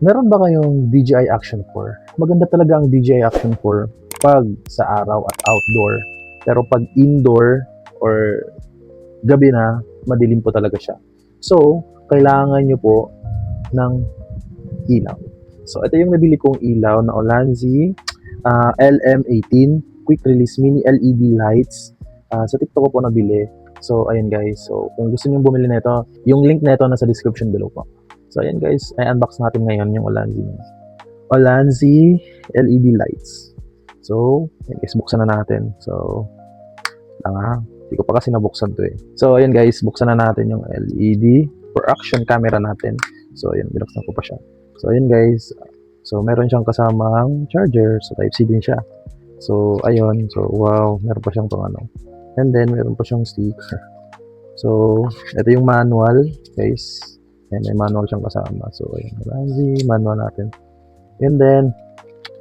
Meron ba kayong DJI Action 4? Maganda talaga ang DJI Action 4 pag sa araw at outdoor. Pero pag indoor or gabi na, madilim po talaga siya. So, kailangan nyo po ng ilaw. So, ito yung nabili kong ilaw na Ulanzi LM18 Quick Release Mini LED Lights. Sa TikTok ko po nabili. So, ayun guys. So, kung gusto niyo bumili nito, yung link nito nasa description below po. So, ayun guys. I-unbox natin ngayon yung Ulanzi LED Lights. So, ayun guys. Buksan na natin. So, hindi ko pa kasi nabuksan to eh. So, ayun guys. Buksan na natin yung LED for action camera natin. So, ayun. Binuksan ko pa siya. So, ayun guys. So, meron siyang kasamang charger. So, Type-C din siya. So, ayun. So, wow. Meron pa siyang pang ano. And then, meron pa siyang sticker. So, ito yung manual, guys. Ayan, may manual siyang kasama. So, ayun. Manual natin. And then,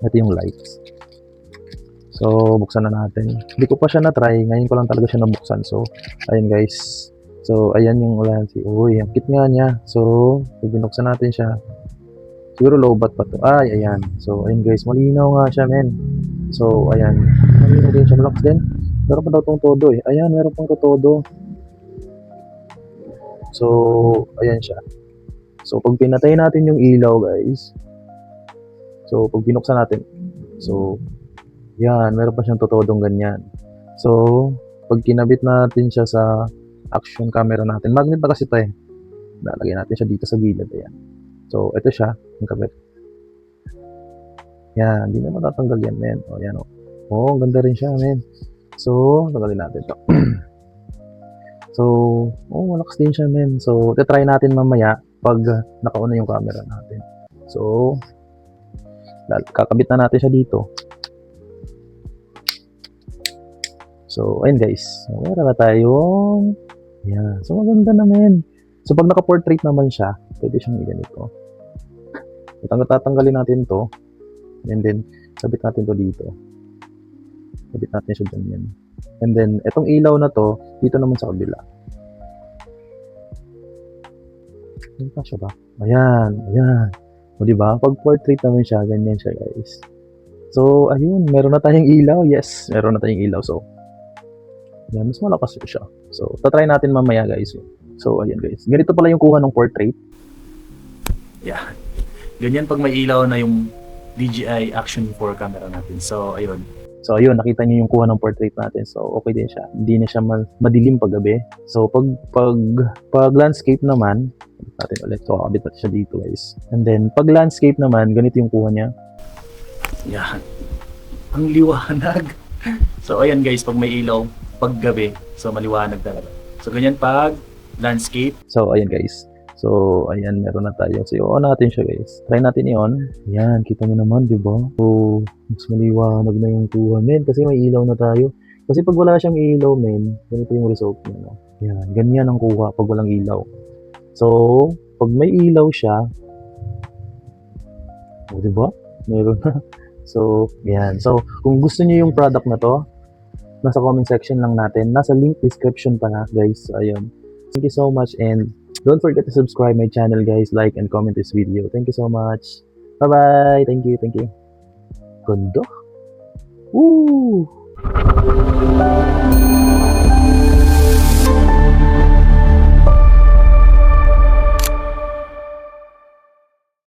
ito yung lights. So, buksan na natin. Hindi ko pa siya na-try. Ngayon ko lang talaga siya nabuksan. So, ayun guys. So, ayan yung Ulanzi. Uy, ang cute nga niya. So, binuksan natin siya. Siguro lowbat pa to. Ay, ayan. So, ayun guys. Malinaw nga siya, men. So, ayan. Malinaw din siya. Malakas din. Meron pa daw itong todo eh. Ayan, meron pang todo. So, ayan siya. So, pag pinatay natin yung ilaw, guys. So, pag binuksan natin. So, yan. Meron pa siyang totodong ganyan. So, pag kinabit natin siya sa action camera natin. Magnet na kasi ito eh. Lalagay natin siya dito sa gilid. Ayan. So, ito siya. Yung kabit. Yan. Hindi na matatanggal yan, men. O, yan o. Oh, ganda rin siya, men. So, tanggalin natin ito. So, malakas din siya, men. So, try natin mamaya pag nakauna yung camera natin. So, kakabit na natin siya dito. So, ayun guys. Meron na tayong yan. So, maganda na, men. So, pag naka-portrait naman siya, pwede siyang ganito. Tatanggalin natin to. And then, sabit natin to dito. Sabit natin siya dyan. And then, etong ilaw na to, dito naman sa kabila. Ano pa siya ba? Ayan, ayan. O, diba? Pag portrait naman siya, ganyan siya, guys. So, ayun. Meron na tayong ilaw. Yes, meron na tayong ilaw. So, yan. Mas malakas siya. So, tatry natin mamaya, guys. So, ayan, guys. Ganito pala yung kuha ng portrait. Yeah. Ganyan pag may ilaw na yung DJI Action 4 camera natin. So, ayun. So, ayun, nakita niyo yung kuha ng portrait natin. So, okay din siya. Hindi na siya madilim pag gabi. So, pag landscape naman, natin ulit. So, kakabit natin siya dito, guys. And then, pag landscape naman, ganito yung kuha niya. Yan. Ang liwanag. So, ayan guys, pag may ilaw, pag gabi, so maliwanag talaga. So, ganyan pag landscape. So, ayan, guys. So, ayan, meron na tayo. So, i-on natin siya, guys. Try natin i-on. Ayan, kita nyo naman, di ba? So, mas maliwanag na yung kuha, men. Kasi may ilaw na tayo. Kasi pag wala siyang ilaw, men, ganito yung result niya, no? Ayan, ganyan ang kuha pag walang ilaw. So, pag may ilaw siya, di ba? Meron na. So, ayan. So, kung gusto niyo yung product na to, nasa comment section lang natin. Nasa link description pa na, guys. So, ayun. Thank you so much and don't forget to subscribe my channel, guys. Like and comment this video. Thank you so much. Bye-bye. Thank you. Thank you. Ganda. Woo!